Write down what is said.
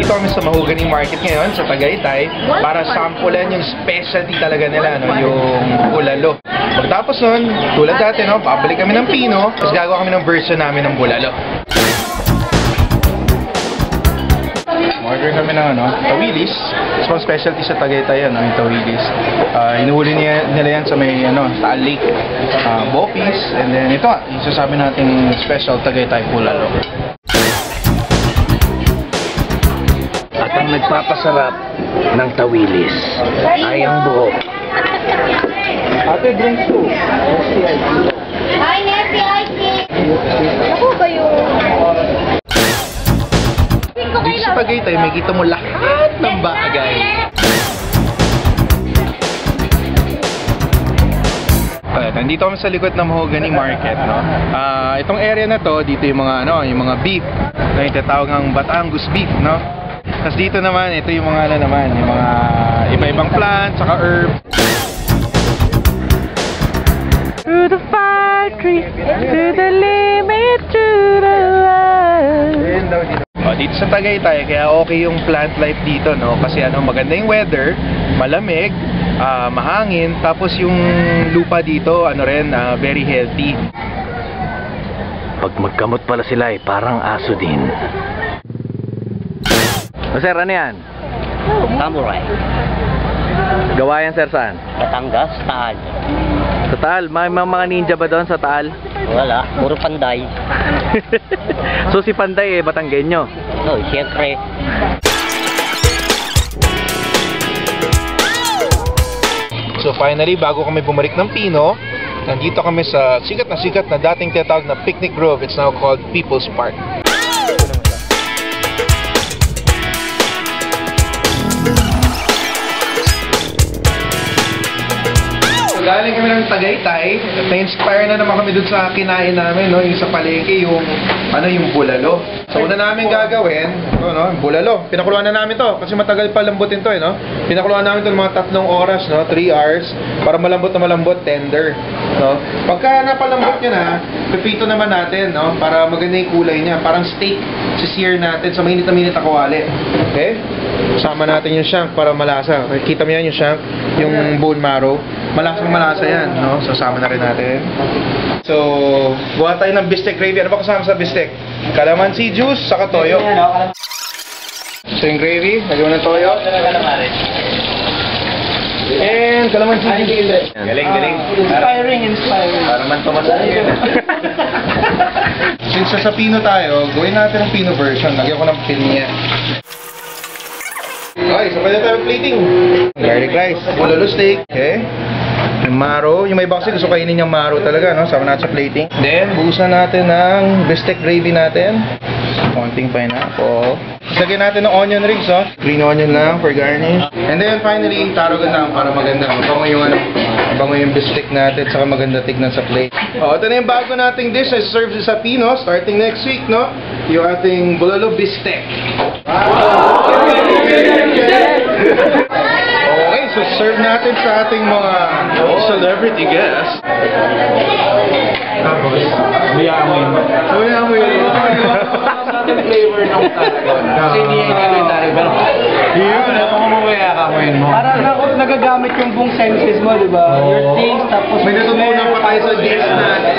nandito kami sa Mahogany Market ngayon sa Tagaytay para sampulan yung specialty talaga nila, no? Yung bulalo. Pagtapos nun, tulad dati, no? Pabalik kami ng Pino, tapos gagawa kami ng version namin ng bulalo. Order kami ng tawilis. It's one specialty sa Tagaytay, yung tawilis. Inuhuli nila yan sa may Taal Lake. Bopis, and then ito, isasabi natin special Tagaytay bulalo. At ang nagpapasarap ng tawilis ay ang buhok. Ate, drinks ko. Hi, Nessie, ako ba yung... Dito sa Tagaytay, may kita mo lahat ng bagay. Nandito kami sa likod ng Mahogany Market, no? Itong area na to, dito yung mga yung mga beef, na yung tatawag ng Batangus beef, no? Tapos dito naman, ito yung mga yung mga iba-ibang plants, saka herbs. To the factory, to the limit, to the line. Dito sa Tagaytay, kaya okay yung plant life dito, no? Kasi maganda yung weather, malamig, mahangin, tapos yung lupa dito, very healthy. Pag magkamot pala sila parang aso din. Sir, ano yan? Samurai. Gawa yan, sir, saan? Batangas, Taal. Sa Taal? May mga ninja ba doon sa Taal? Wala, puro Panday. So si Panday Batanggenyo? No, siyempre. So finally, bago kami bumalik ng Pino, nandito kami sa sikat na dating tinatawag na Picnic Grove. It's now called People's Park. Galing kami ng Tagaytay at na-inspire na naman kami dun sa kinain namin, no? Yung sa palengke, yung bulalo. So una namin gagawin, bulalo. Pinakuluan na namin to kasi matagal pa lambutin to, no? Pinakuluan namin to ng mga 3 oras, no? 3 hours para malambot na malambot, tender, no? Pagka napalambot niya na, pipito naman natin, no? Para maganda yung kulay niya, parang steak. Sisir natin sa mainit na kawali. Okay? Sama natin yung shank para malasa. Kita mo yan yung shank, yung bone marrow. Malasa yan, no? So, sama na rin natin. So, buha tayo ng bistek gravy. Ano ba kasama sa bistek? Calamansi juice, saka toyo. So, yung gravy, lagyan mo ng toyo. And calamansi juice. Galing. Inspiring. Para man tumasan yun. Since sa Pino tayo, gawin natin ang Pino version. Lagyan ko ng pinya. Okay, so pwede tayo plating. Garlic rice, bulalo steak, okay? Yung marrow, yung may iba kasi gusto kainin yung marrow talaga, no? Sama natin sa plating. Then, buhusan natin ng bistek gravy natin. Konting pineapple. Lagyan natin ng onion rings, oh. Green onion lang for garnish. And then, finally, tarogan lang para maganda. Bango yung bistek natin, saka maganda tignan sa plate. Oh, ito na yung bago nating dish ay serve sa Pino, starting next week, no? Yung ating bulalo bistek. Okay, so serve natin sa ating mga celebrity guests. Tapos, mayamoy mo. Flavor ng tatlon. Kasi hindi yung elementary, pero yun, ito mo mamaya kamoyin mo. Parang nagagamit yung buong senses mo, di ba? Your taste, tapos may natutunan pa tayo sa dish natin.